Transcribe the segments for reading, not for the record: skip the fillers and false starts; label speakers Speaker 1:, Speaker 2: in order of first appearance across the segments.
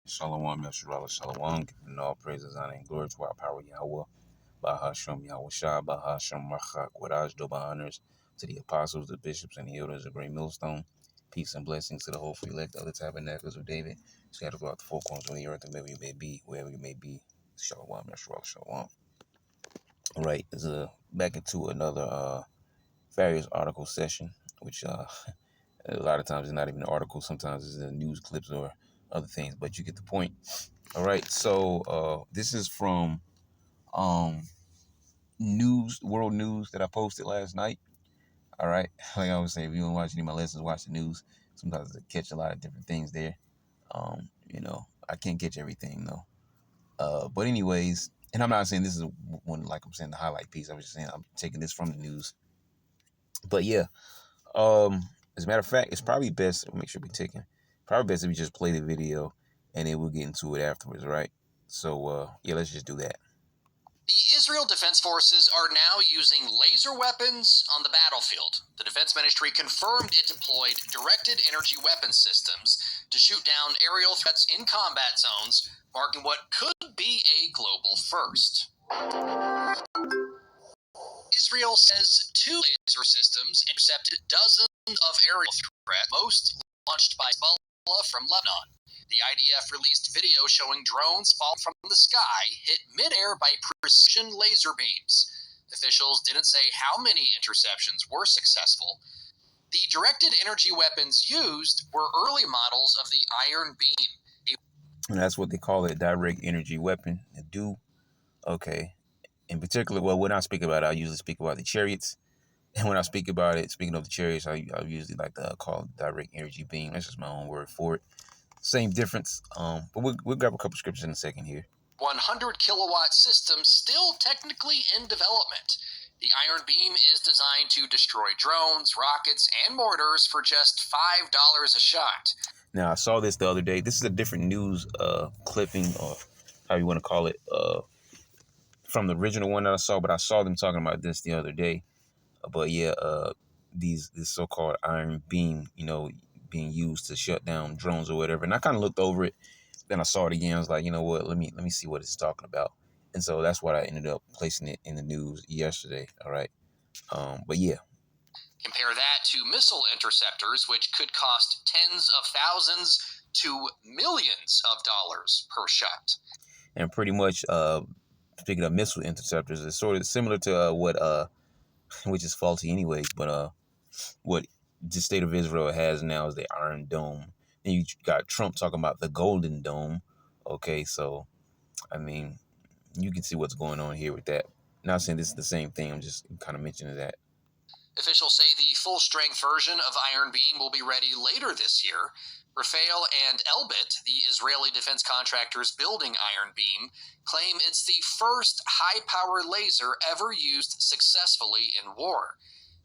Speaker 1: Shalom, Yasharala, Shalom, giving all praises, honor, and glory to our power, Yahweh, Bahasham, Yahweh Shah, Bahasham, Rachak, Wadaj, Doba honors to the apostles, the bishops, and the elders of Great Millstone. Peace and blessings to the hopefully elect of the tabernacles of David, scattered throughout the four corners of the earth, and wherever you may be. Shalom, Yasharala, Shalom. All right, back into another various article session, which a lot of times it's not even an article. Sometimes it's the news clips or other things, but you get the point. All right, so this is from world news that I posted last night. All right, like I always say, if you don't watch any of my lessons, watch the news. Sometimes I catch a lot of different things there. I can't catch everything though. But anyways, and I'm not saying this is one, like I'm saying, the highlight piece. I'm just saying I'm taking this from the news. But yeah, as a matter of fact, it's probably best. Make sure we taking. Probably best if we just play the video, and then we'll get into it afterwards, right? So yeah, let's just do that.
Speaker 2: The Israel Defense Forces are now using laser weapons on the battlefield. The Defense Ministry confirmed it deployed directed energy weapon systems to shoot down aerial threats in combat zones, marking what could be a global first. Israel says 2 laser systems intercepted dozens of aerial threats, most launched by Hezbollah from Lebanon. The IDF released video showing drones fall from the sky, hit midair by precision laser beams. Officials didn't say how many interceptions were successful. The directed energy weapons used were early models of the Iron Beam.
Speaker 1: And that's what they call it, direct energy weapon. Okay. In particular, well, when I speak about it, I usually speak about the chariots. And when I speak about it, speaking of the chariots, I usually like to call it direct energy beam. That's just my own word for it. Same difference. But we'll grab a couple scriptures in a second here.
Speaker 2: 100 kilowatt system still technically in development. The Iron Beam is designed to destroy drones, rockets, and mortars for just $5 a shot.
Speaker 1: Now, I saw this the other day. This is a different news clipping, or how you want to call it, from the original one that I saw, but I saw them talking about this the other day. But yeah, this so-called Iron Beam, being used to shut down drones or whatever. And I kind of looked over it. Then I saw it again. I was like, you know what? Let me see what it's talking about. And so that's why I ended up placing it in the news yesterday. All right. But yeah.
Speaker 2: Compare that to missile interceptors, which could cost tens of thousands to millions of dollars per shot.
Speaker 1: And pretty much, speaking of missile interceptors, it's sort of similar to what which is faulty anyways, but what the state of Israel has now is the Iron Dome. And you got Trump talking about the Golden Dome. Okay, so I mean, you can see what's going on here with that. Not saying this is the same thing, I'm just kind of mentioning that.
Speaker 2: Officials say the full-strength version of Iron Beam will be ready later this year. Rafael and Elbit, the Israeli defense contractors building Iron Beam, claim it's the first high-power laser ever used successfully in war.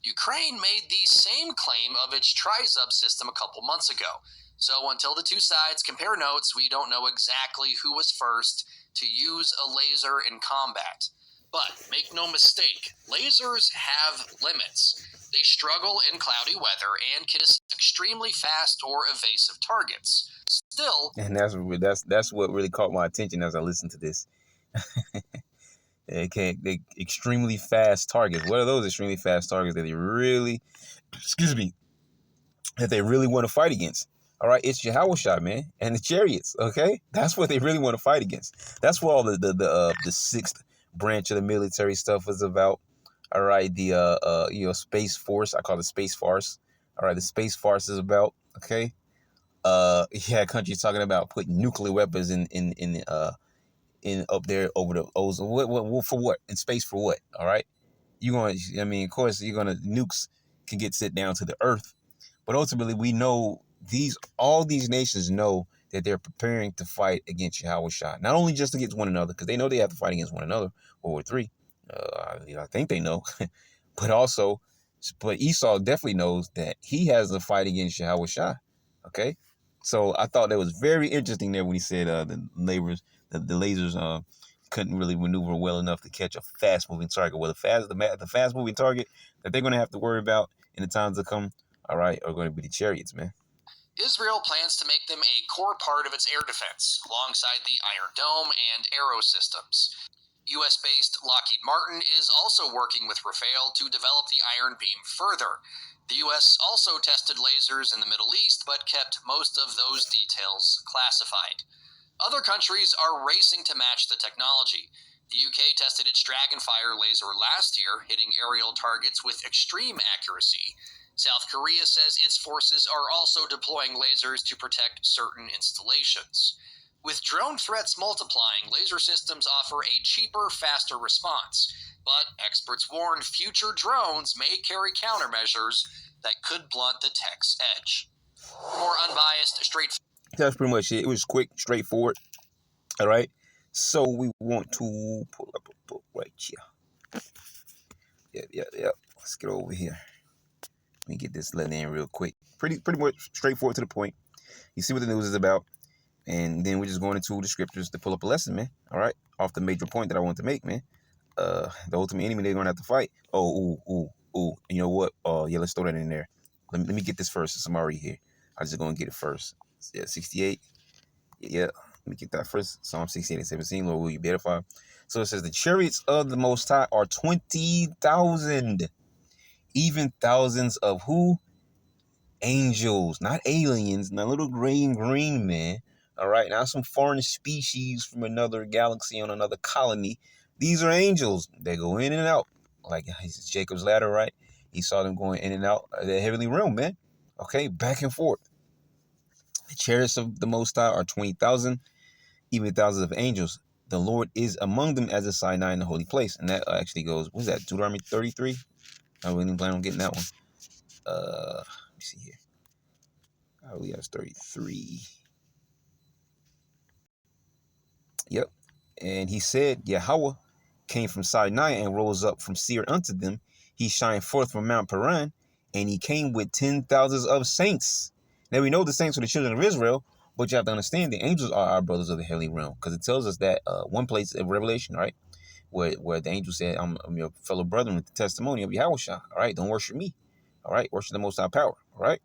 Speaker 2: Ukraine made the same claim of its Trizub system a couple months ago. So until the two sides compare notes, we don't know exactly who was first to use a laser in combat. But make no mistake, lasers have limits. They struggle in cloudy weather and can miss extremely fast or evasive targets. Still,
Speaker 1: and that's what really caught my attention as I listened to this. They extremely fast targets. What are those extremely fast targets that they really, that they really want to fight against? All right, it's Yahweh Shah, man, and the chariots. Okay, that's what they really want to fight against. That's what all the sixth branch of the military stuff is about. All right, the Space Force. I call it Space Farce. All right, the Space Farce is about. Okay, yeah, countries talking about putting nuclear weapons in up there over the ozone. What for what? In space for what? All right, of course, nukes can get sent down to the Earth, but ultimately we know all these nations know that they're preparing to fight against Yahweh Shah. Not only just against one another, because they know they have to fight against one another, World War III. I think they know, but Esau definitely knows that he has to fight against Yahweh Shah. Okay, so I thought that was very interesting there when he said the lasers couldn't really maneuver well enough to catch a fast-moving target. Well, the fast-moving target that they're going to have to worry about in the times to come, all right, are going to be the chariots, man.
Speaker 2: Israel plans to make them a core part of its air defense, alongside the Iron Dome and Arrow systems. US-based Lockheed Martin is also working with Rafael to develop the Iron Beam further. The US also tested lasers in the Middle East, but kept most of those details classified. Other countries are racing to match the technology. The UK tested its Dragonfire laser last year, hitting aerial targets with extreme accuracy. South Korea says its forces are also deploying lasers to protect certain installations. With drone threats multiplying, laser systems offer a cheaper, faster response. But experts warn future drones may carry countermeasures that could blunt the tech's edge. More unbiased, straightforward.
Speaker 1: That's pretty much it. It was quick, straightforward. All right. So we want to pull up a book right here. Yeah. Let's get over here. Let me get this let in real quick. Pretty much straightforward to the point. You see what the news is about. And then we're just going into the scriptures to pull up a lesson, man. All right. Off the major point that I want to make, man. The ultimate enemy they're going to have to fight. Oh, ooh. You know what? Yeah, let's throw that in there. Let me get this first since I'm already here. I'm just going to get it first. Yeah, 68. Yeah. Let me get that first. Psalm 68 and 17. Lord, will you be edified? So it says, the chariots of the Most High are 20,000. Even thousands of who? Angels, not aliens, not little gray and green men. All right, not some foreign species from another galaxy on another colony. These are angels. They go in and out. Like Jacob's ladder, right? He saw them going in and out of the heavenly realm, man. Okay, back and forth. The chariots of the Most High are 20,000, even thousands of angels. The Lord is among them as a Sinai in the holy place. And that actually goes, what's that, Deuteronomy 33? I really plan on getting that one. Let me see here. I believe that's 33. Yep. And he said, Yahweh came from Sinai and rose up from Seir unto them. He shined forth from Mount Paran, and he came with 10,000s of saints. Now we know the saints are the children of Israel, but you have to understand the angels are our brothers of the heavenly realm, because it tells us that one place in Revelation, right, where the angel said, I'm your fellow brethren with the testimony of Yahweh. All right, don't worship me. All right, worship the Most High power. All right.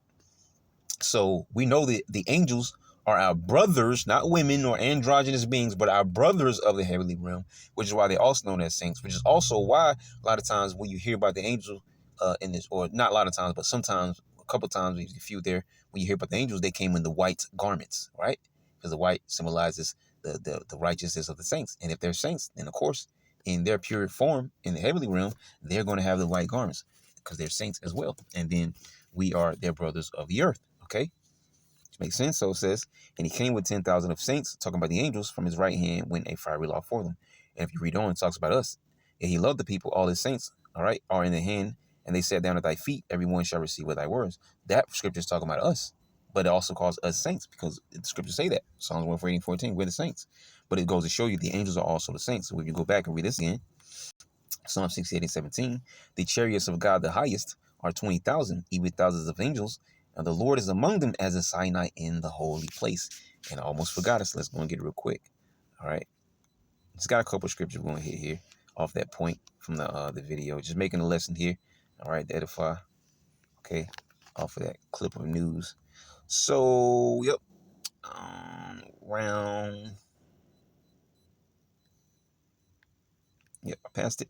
Speaker 1: So we know that the angels are our brothers, not women or androgynous beings, but our brothers of the heavenly realm, which is why they're also known as saints, which is also why a lot of times when you hear about the angels in this, or not a lot of times, but sometimes, a couple of times, a few there, when you hear about the angels, they came in the white garments, right? Because the white symbolizes the righteousness of the saints. And if they're saints, then of course, in their pure form in the heavenly realm, they're going to have the white garments because they're saints as well. And then we are their brothers of the earth. Okay, which makes sense. So it says, and he came with 10,000 of saints, talking about the angels, from his right hand went a fiery law for them. And if you read on, it talks about us. And he loved the people, all his saints, all right, are in the hand, and they sat down at thy feet. Everyone shall receive with thy words. That scripture is talking about us, but it also calls us saints because the scriptures say that. Psalms 114, we're the saints. But it goes to show you the angels are also the saints. So if you go back and read this again, Psalm 68 and 17, the chariots of God the highest are 20,000, even thousands of angels. And the Lord is among them as a Sinai in the holy place. And I almost forgot us. Let's go and get it real quick. All right. Just got a couple of scriptures we're going to hit here off that point from the video. Just making a lesson here. All right. To edify. Okay. Off of that clip of news. So, yep. Yep. I passed it.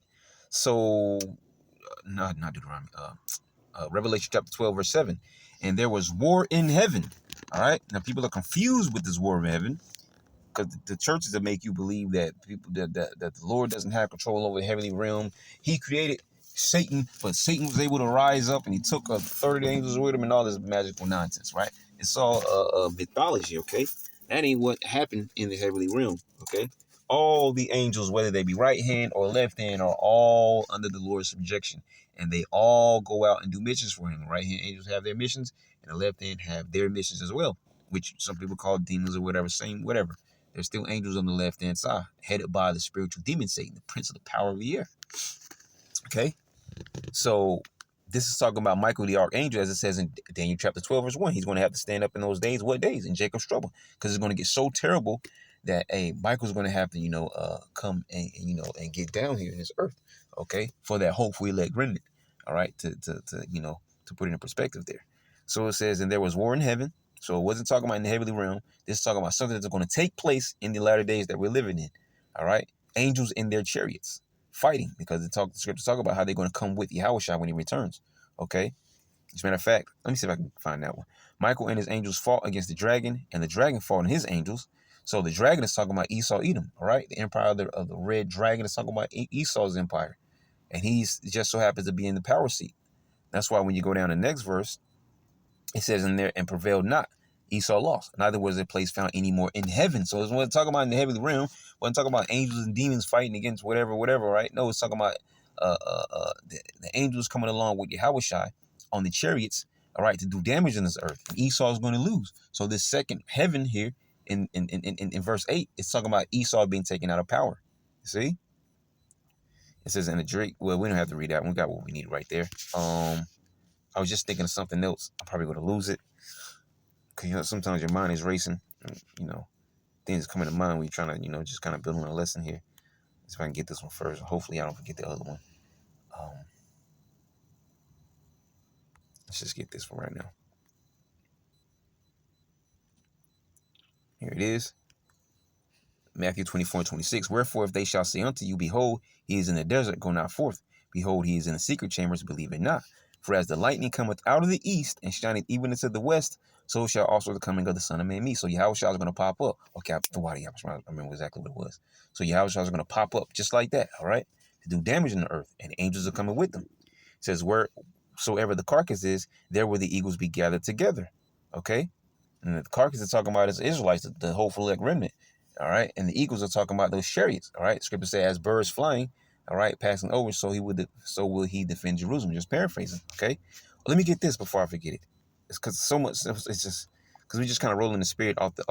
Speaker 1: So, not Deuteronomy. Revelation chapter 12, verse 7. And there was war in heaven. All right. Now people are confused with this war in heaven because the churches that make you believe that people that the Lord doesn't have control over the heavenly realm. He created Satan, but Satan was able to rise up and he took a third of the angels with him and all this magical nonsense, right? It's all mythology, okay? That ain't what happened in the heavenly realm, okay? All the angels, whether they be right hand or left hand, are all under the Lord's subjection. And they all go out and do missions for him. The right hand angels have their missions, and the left hand have their missions as well, which some people call demons or whatever, same, whatever. There's still angels on the left hand side, headed by the spiritual demon Satan, the prince of the power of the air. Okay? So this is talking about Michael the archangel, as it says in Daniel chapter 12, verse 1. He's going to have to stand up in those days. What days? In Jacob's trouble. Because it's going to get so terrible that Michael's going to have to, come and get down here in this earth, okay, for that hopefully elect remnant, all right, to put it in perspective there. So it says, and there was war in heaven, So it wasn't talking about in the heavenly realm. This is talking about something that's going to take place in the latter days that we're living in. All right. Angels in their chariots fighting, because the scriptures talk about how they're going to come with Yahushua when he returns. Okay. As a matter of fact, let me see if I can find that one. Michael and his angels fought against the dragon, and the dragon fought and his angels. So the dragon is talking about Esau, Edom. All right. The empire of the red dragon is talking about Esau's empire. And he's just so happens to be in the power seat. That's why when you go down the next verse, it says in there, and prevailed not. Esau lost. Neither was a place found any more in heaven. So it's when talking about in the heavenly realm, when talking about angels and demons fighting against whatever, right? No, it's talking about the angels coming along with Yahushua on the chariots, all right, to do damage in this earth. And Esau is going to lose. So this second heaven here in verse 8, it's talking about Esau being taken out of power. You see? It says in the Drake. Well, we don't have to read that. We got what we need right there. I was just thinking of something else. I'm probably going to lose it. Because, sometimes your mind is racing. And, things coming to mind when you're trying to, just kind of build on a lesson here. Let's see if I can get this one first. Hopefully I don't forget the other one. Let's just get this one right now. Here it is. Matthew 24:26. Wherefore, if they shall say unto you, behold, he is in the desert, go not forth. Behold, he is in the secret chambers, believe it not. For as the lightning cometh out of the east and shineth even into the west, so shall also the coming of the Son of Man be. So Yahushua is going to pop up. Okay, I remember exactly what it was. So Yahushua is going to pop up just like that, all right, to do damage in the earth, and the angels are coming with them. It says, wheresoever the carcass is, there will the eagles be gathered together. Okay? And the carcass is talking about is Israelites, the hopeful elect remnant. All right. And the eagles are talking about those chariots. All right. Scripture says, as birds flying, all right, passing over, so will he defend Jerusalem. Just paraphrasing. Okay. Well, let me get this before I forget it. It's because so much. It's just because we just kind of rolling the spirit off the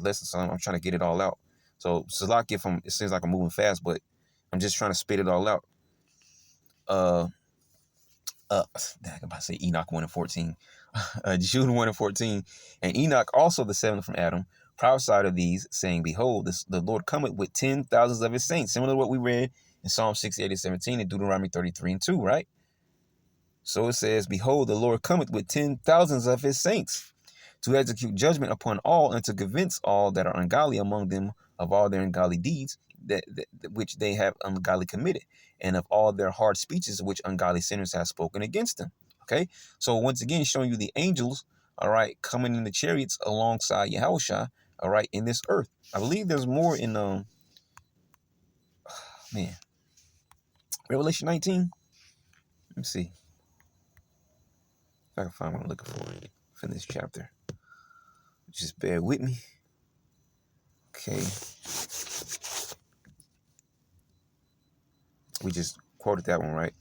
Speaker 1: lesson. So I'm trying to get it all out. So Salakia, it seems like I'm moving fast, but I'm just trying to spit it all out. I'm about to say Enoch 1:14, Jude 1:14, and Enoch also the seventh from Adam prophesied of these, saying, behold, the Lord cometh with 10,000s of his saints. Similar to what we read in Psalm 68:17 and Deuteronomy 33:2, right? So it says, behold, the Lord cometh with 10,000s of his saints to execute judgment upon all and to convince all that are ungodly among them of all their ungodly deeds that which they have ungodly committed, and of all their hard speeches which ungodly sinners have spoken against them. Okay, so once again, showing you the angels, all right, coming in the chariots alongside Yahushua, all right, in this earth. I believe there's more in Revelation 19. Let me see if I can find what I'm looking for in this chapter. Just bear with me. Okay. We just quoted that one, right?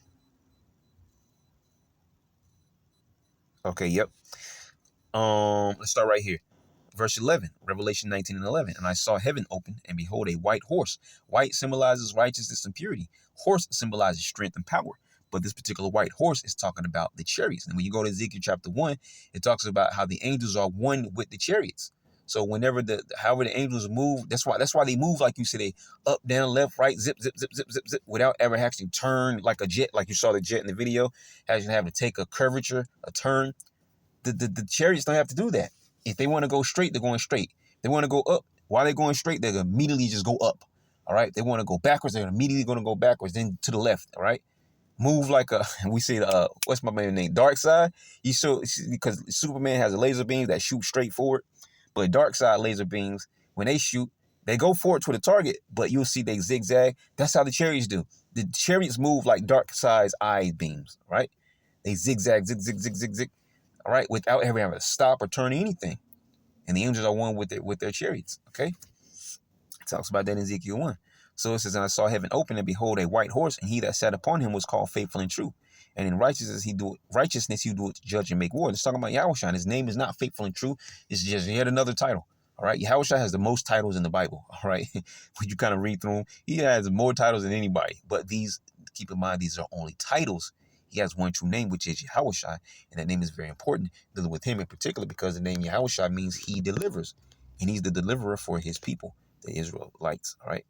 Speaker 1: Okay, yep. Let's start right here. Verse 11, Revelation 19:11. And I saw heaven open, and behold, a white horse. White symbolizes righteousness and purity. Horse symbolizes strength and power. But this particular white horse is talking about the chariots. And when you go to Ezekiel chapter 1, it talks about how the angels are one with the chariots. So whenever however the angels move, that's why they move like you said, they up, down, left, right, zip, zip, zip, zip, zip, zip, without ever actually turn like a jet, like you saw the jet in the video, having to take a curvature, a turn. The chariots don't have to do that. If they want to go straight, they're going straight. They want to go up. While they're going straight, they're going to immediately just go up. All right. They want to go backwards, they're immediately going to go backwards, then to the left. All right. Move like we say, what's my man's name? Darkseid. Because Superman has a laser beam that shoot straight forward. But Darkseid laser beams, when they shoot, they go forward to the target, but you'll see they zigzag. That's how the chariots do. The chariots move like Darkseid's eye beams, right? They zigzag, zig, zig, zig, zig, zig, all right, without ever having to stop or turn anything. And the angels are one with their chariots, okay? It talks about that in Ezekiel 1. So it says, and I saw heaven open, and behold, a white horse, and he that sat upon him was called Faithful and True. And in righteousness he doeth judge and make war. It's talking about Yahushua. His name is not Faithful and True. It's just yet another title. All right. Yahushua has the most titles in the Bible. All right. When you kind of read through them, he has more titles than anybody. But these, keep in mind, these are only titles. He has one true name, which is Yahushua. And that name is very important with him in particular, because the name Yahushua means he delivers. And he's the deliverer for his people, the Israelites. All right.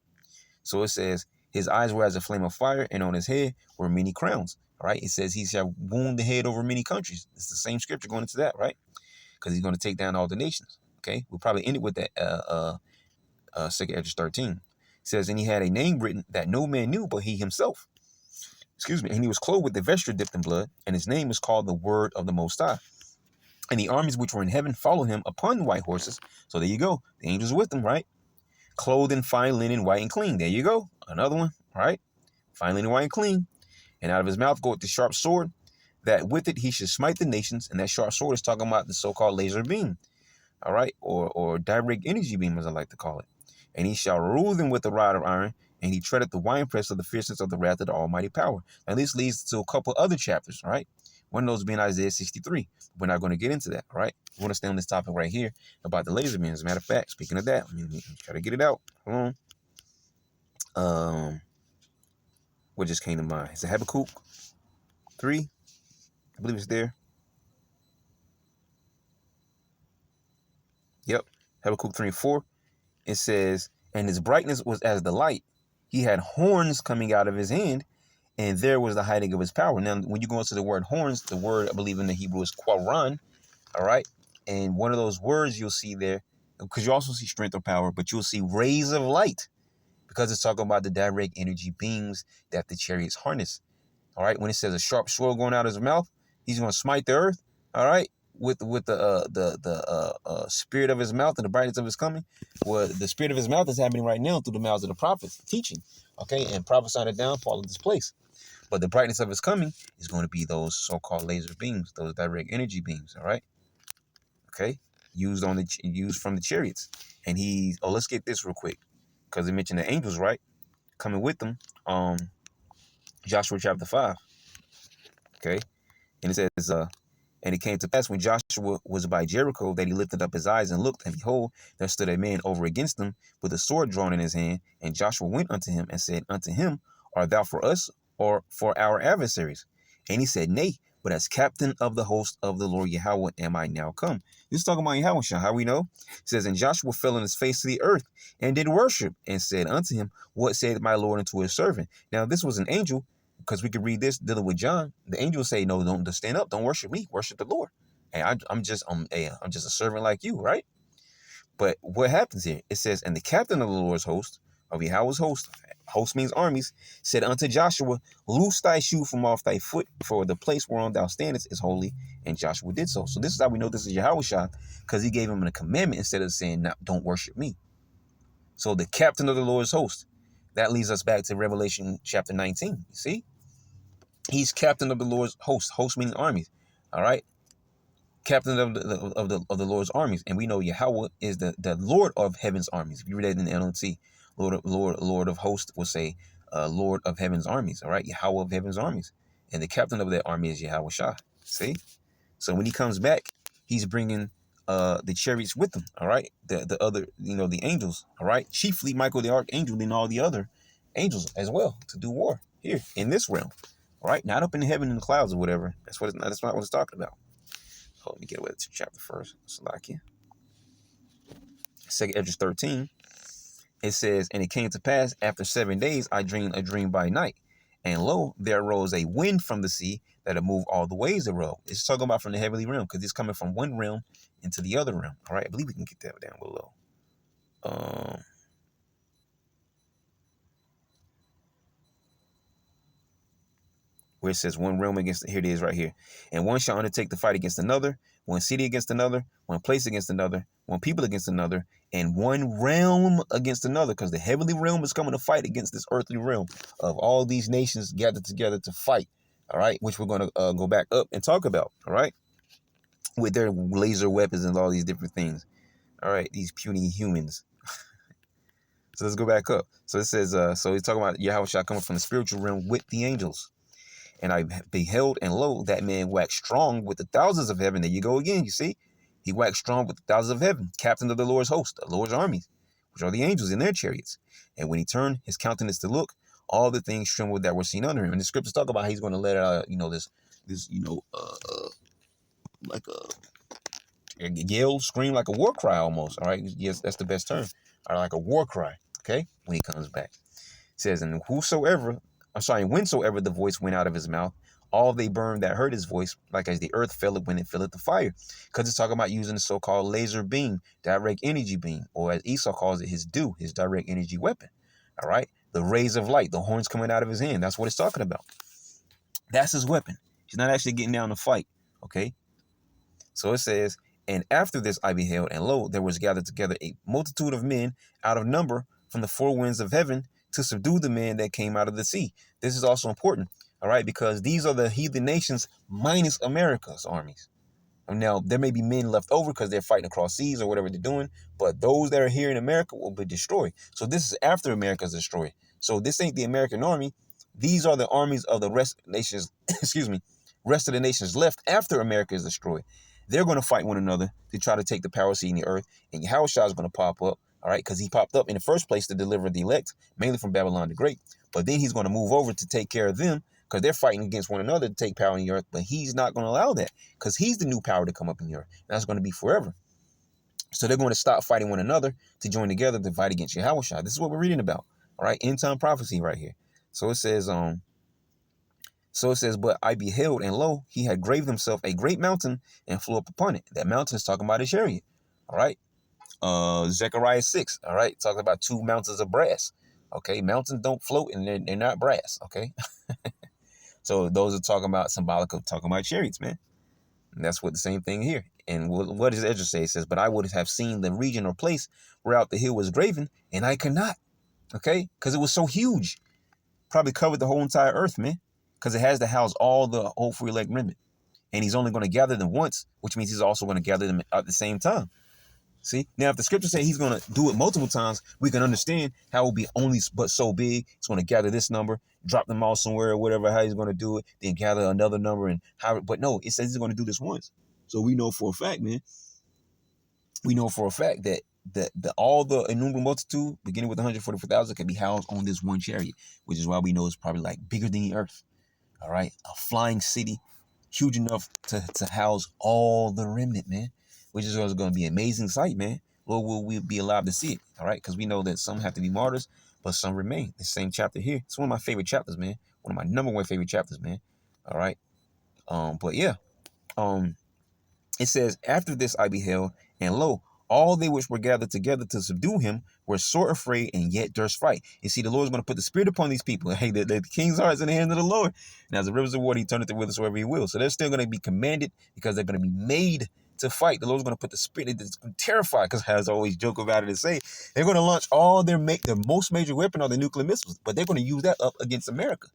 Speaker 1: So it says, his eyes were as a flame of fire, and on his head were many crowns. All right. It says he shall wound the head over many countries. It's the same scripture going into that, right? because he's going to take down all the nations. Okay, we'll probably end it with that 2nd Esdras 13. It says, and he had a name written that no man knew but he himself. Excuse me. And he was clothed with the vesture dipped in blood, and his name was called the Word of the Most High. And the armies which were in heaven followed him upon white horses. So there you go. The angels with him, right? Clothed in fine linen, white and clean. There you go. Another one, right? Fine linen, white and clean. And out of his mouth goeth the sharp sword, that with it he should smite the nations. And that sharp sword is talking about the so-called laser beam, all right? Or direct energy beam, as I like to call it. And he shall rule them with the rod of iron, and he treadeth the winepress of the fierceness of the wrath of the almighty power. Now this leads to a couple other chapters, right? One of those being Isaiah 63. We're not going to get into that, all right? We want to stay on this topic right here about the laser beam. As a matter of fact, speaking of that, let me try to get it out. Hold on. What just came to mind? It's a Habakkuk 3. I believe it's there. Yep. Habakkuk 3 and 4. It says, and his brightness was as the light. He had horns coming out of his hand, and there was the hiding of his power. Now, when you go into the word horns, the word, I believe in the Hebrew, is qaran, all right? And one of those words you'll see there, because you also see strength or power, but you'll see rays of light, because it's talking about the direct energy beams that the chariots harness, all right? When it says a sharp sword going out of his mouth, he's going to smite the earth, all right? With the spirit of his mouth and the brightness of his coming. Well, the spirit of his mouth is happening right now through the mouths of the prophets, teaching, okay, and prophesying the downfall of this place. But the brightness of his coming is going to be those so-called laser beams, those direct energy beams, all right? Okay, used from the chariots. And let's get this real quick, because they mentioned the angels, right? Coming with them, Joshua chapter 5. Okay, and it says, and it came to pass when Joshua was by Jericho that he lifted up his eyes and looked, and behold, there stood a man over against him with a sword drawn in his hand. And Joshua went unto him and said unto him, art thou for us or for our adversaries? And he said, nay, but as captain of the host of the Lord Yahweh am I now come. This is talking about Yahweh. How we know? It says, and Joshua fell on his face to the earth and did worship and said unto him, what saith my Lord unto his servant? Now this was an angel, because we could read this dealing with John. The angel say, no, don't stand up. Don't worship me. Worship the Lord. And I'm just a servant like you, right? But what happens here? It says, and the captain of the Lord's host, of Yahweh's host means armies, said unto Joshua, loose thy shoe from off thy foot, for the place whereon thou standest is holy. And Joshua did so. So this is how we know this is Yahushua, because he gave him a commandment instead of saying, no, don't worship me. So the captain of the Lord's host, that leads us back to Revelation chapter 19. You see? He's captain of the Lord's host. Host meaning armies. All right. Captain of the Lord's armies. And we know Yahweh is the Lord of heaven's armies. If you read that in the NLT, Lord of hosts will say Lord of heaven's armies. All right. Yahweh of heaven's armies. And the captain of that army is Yahweh Shah. See? So when he comes back, he's bringing the chariots with him. All right. The other, the angels. All right. Chiefly Michael the archangel and all the other angels as well to do war here in this realm. All right, not up in heaven in the clouds or whatever. That's not what it's talking about. So let me get away to chapter first. Salakia. 2nd Esdras 13. It says, and it came to pass after 7 days, I dreamed a dream by night, and lo, there arose a wind from the sea that had moved all the ways thereof. It's talking about from the heavenly realm, because it's coming from one realm into the other realm. All right, I believe we can get that down below. Where it says one realm against, here it is right here. And one shall undertake the fight against another, one city against another, one place against another, one people against another, and one realm against another, because the heavenly realm is coming to fight against this earthly realm of all these nations gathered together to fight, all right, which we're going to go back up and talk about, all right, with their laser weapons and all these different things, all right, these puny humans. So let's go back up. So it says, so he's talking about Yahweh shall come from the spiritual realm with the angels. And I beheld, and lo, that man waxed strong with the thousands of heaven. There you go again, you see? He waxed strong with the thousands of heaven, captain of the Lord's host, the Lord's armies, which are the angels in their chariots. And when he turned his countenance to look, all the things trembled that were seen under him. And the scriptures talk about how he's going to let out, like a yell, scream, like a war cry almost. All right, yes, that's the best term. All right, like a war cry. Okay, when he comes back, it says, and whensoever the voice went out of his mouth, all they burned that heard his voice, like as the earth filleth when it filleth the fire. Because it's talking about using the so-called laser beam, direct energy beam, or as Esau calls it, his dew, his direct energy weapon. All right. The rays of light, the horns coming out of his hand. That's what it's talking about. That's his weapon. He's not actually getting down to fight. Okay. So it says, and after this I beheld, and lo, there was gathered together a multitude of men out of number from the four winds of heaven to subdue the men that came out of the sea. This is also important, all right, because these are the heathen nations minus America's armies. Now, there may be men left over because they're fighting across seas or whatever they're doing, but those that are here in America will be destroyed. So this is after America's destroyed. So this ain't the American army. These are the armies of the rest of the nations, excuse me, rest of the nations left after America is destroyed. They're going to fight one another to try to take the power seat in the earth. And Yahushua is going to pop up, all right, because he popped up in the first place to deliver the elect, mainly from Babylon the Great. But then he's going to move over to take care of them because they're fighting against one another to take power in the earth. But he's not going to allow that because he's the new power to come up in the earth. And that's going to be forever. So they're going to stop fighting one another to join together to fight against Yahushua. This is what we're reading about, all right, end time prophecy right here. So it says, but I beheld, and lo, he had graved himself a great mountain and flew up upon it. That mountain is talking about a chariot. All right. Zechariah 6. All right. Talking about two mountains of brass. Okay. Mountains don't float and they're not brass. Okay. So those are talking about symbolic of talking about chariots, man. And that's what the same thing here. And what does Ezra say? It says, but I would have seen the region or place whereout the hill was graven, and I could not. Okay. Because it was so huge. Probably covered the whole entire earth, man. Because it has to house all the whole free elect remnant. And he's only going to gather them once, which means he's also going to gather them at the same time. See? Now, if the scriptures say he's going to do it multiple times, we can understand how it will be only but so big. He's going to gather this number, drop them all somewhere or whatever, how he's going to do it, then gather another number. And how. But no, it says he's going to do this once. So we know for a fact, man, we know for a fact that all the innumerable multitude, beginning with 144,000, can be housed on this one chariot, which is why we know it's probably like bigger than the earth. All right, a flying city, huge enough to house all the remnant, man, which is going to be an amazing sight, man. Lord, will we be allowed to see it? All right, because we know that some have to be martyrs, but some remain. The same chapter here. It's one of my favorite chapters, man. One of my number one favorite chapters, man. All right, but yeah, it says, after this I beheld, and lo, all they which were gathered together to subdue him were sore afraid and yet durst fight. You see, the Lord is going to put the spirit upon these people. Hey, the king's heart is in the hand of the Lord. And as the rivers of water, he turneth it whithersoever he will. So they're still going to be commanded because they're going to be made to fight. The Lord's going to put the spirit. It's terrified because, as I always joke about it and say, they're going to launch all their most major weapon on the nuclear missiles, but they're going to use that up against America.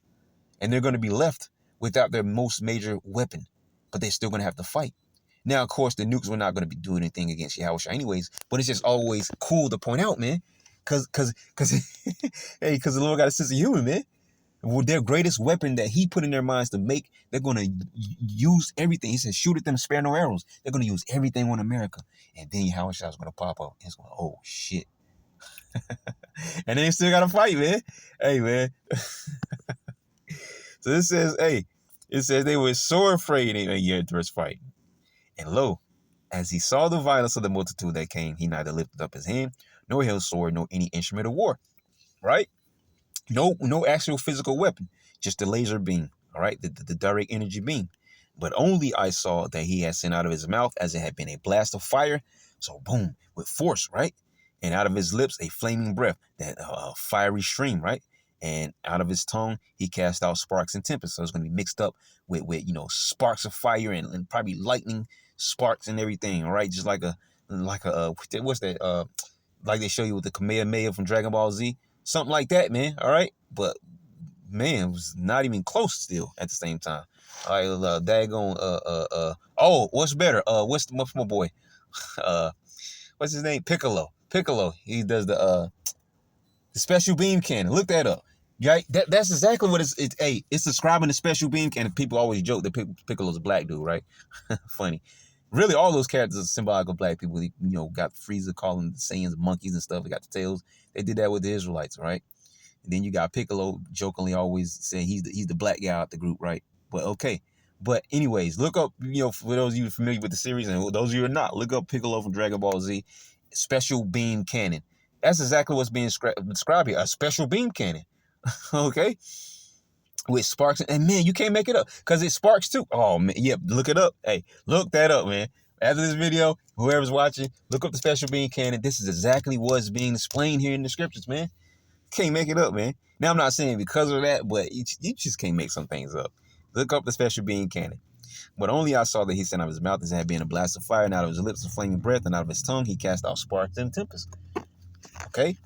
Speaker 1: And they're going to be left without their most major weapon, but they're still going to have to fight. Now, of course, the nukes were not going to be doing anything against Yahushua anyways, but it's just always cool to point out, man, because hey, because the Lord got a sense of humor, man. Their greatest weapon that he put in their minds to make, they're going to use everything. He said, shoot at them, spare no arrows. They're going to use everything on America. And then Yahushua is going to pop up. It's going, oh, shit. And they still got to fight, man. Hey, man. So this says, hey, it says they were sore afraid and yet durst fight. And lo, as he saw the violence of the multitude that came, he neither lifted up his hand, nor held sword, nor any instrument of war. Right? No actual physical weapon, just the laser beam. All right, the direct energy beam. But only I saw that he had sent out of his mouth as it had been a blast of fire. So boom, with force, right? And out of his lips a flaming breath, that fiery stream, right? And out of his tongue he cast out sparks and tempests. So it's going to be mixed up with sparks of fire and probably lightning sparks and everything. All right, just like a what's that? Like they show you with the Kamehameha from Dragon Ball Z, something like that, man. All right, but man, it was not even close still at the same time. All right, daggone, oh, what's better? What's my boy? What's his name? Piccolo. He does the special beam cannon. Look that up. Right? That's exactly what it's. It's describing the special beam cannon. People always joke that Piccolo's a black dude, right? Funny. Really, all those characters are symbolic of black people. Got Frieza calling the Saiyans monkeys and stuff. They got the tails. They did that with the Israelites, right? And then you got Piccolo jokingly always saying he's the black guy out the group, right? But okay. But anyways, look up, for those of you familiar with the series, and those of you who are not, look up Piccolo from Dragon Ball Z, special beam cannon. That's exactly what's being described here, a special beam cannon. Okay? with sparks. And man, you can't make it up because it sparks too. Oh man, yeah, look it up. Hey, look that up, man. After this video, whoever's watching, look up the special being canon. This is exactly what's being explained here in the scriptures, man. Can't make it up, man. Now I'm not saying because of that, but you just can't make some things up. Look up the special being canon. But only I saw that he sent out of his mouth as had been a blast of fire, and out of his lips a flaming breath, and out of his tongue he cast out sparks and tempest. Okay?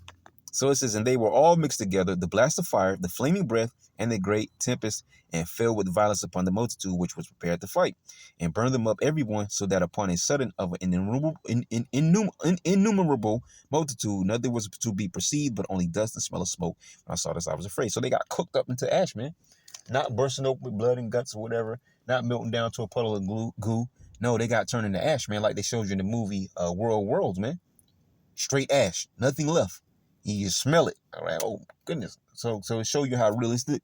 Speaker 1: So it says, and they were all mixed together, the blast of fire, the flaming breath, and the great tempest, and fell with violence upon the multitude which was prepared to fight, and burned them up every one, so that upon a sudden of an innumerable multitude, nothing was to be perceived, but only dust and smell of smoke. When I saw this, I was afraid. So they got cooked up into ash, man. Not bursting open with blood and guts or whatever, not melting down to a puddle of goo. No, they got turned into ash, man, like they showed you in the movie World Worlds, man. Straight ash, nothing left. You smell it. All right. Oh goodness. So it show you how realistically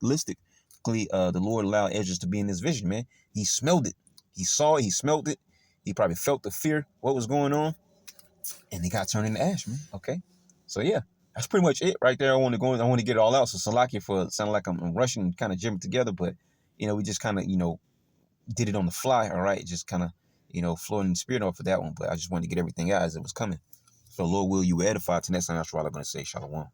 Speaker 1: the Lord allowed Ezra to be in this vision, man. He smelled it. He saw it. He smelled it. He probably felt the fear, what was going on, and they got turned into ash, man. Okay. So yeah, that's pretty much it right there. I want to get it all out. So Salakia for sounding like I'm rushing, kind of jamming together, but we just kind of did it on the fly. All right, just kind of flowing in the spirit off of that one. But I just wanted to get everything out as it was coming. So Lord will you edify. To next time, that's all I'm going to say. Shalom.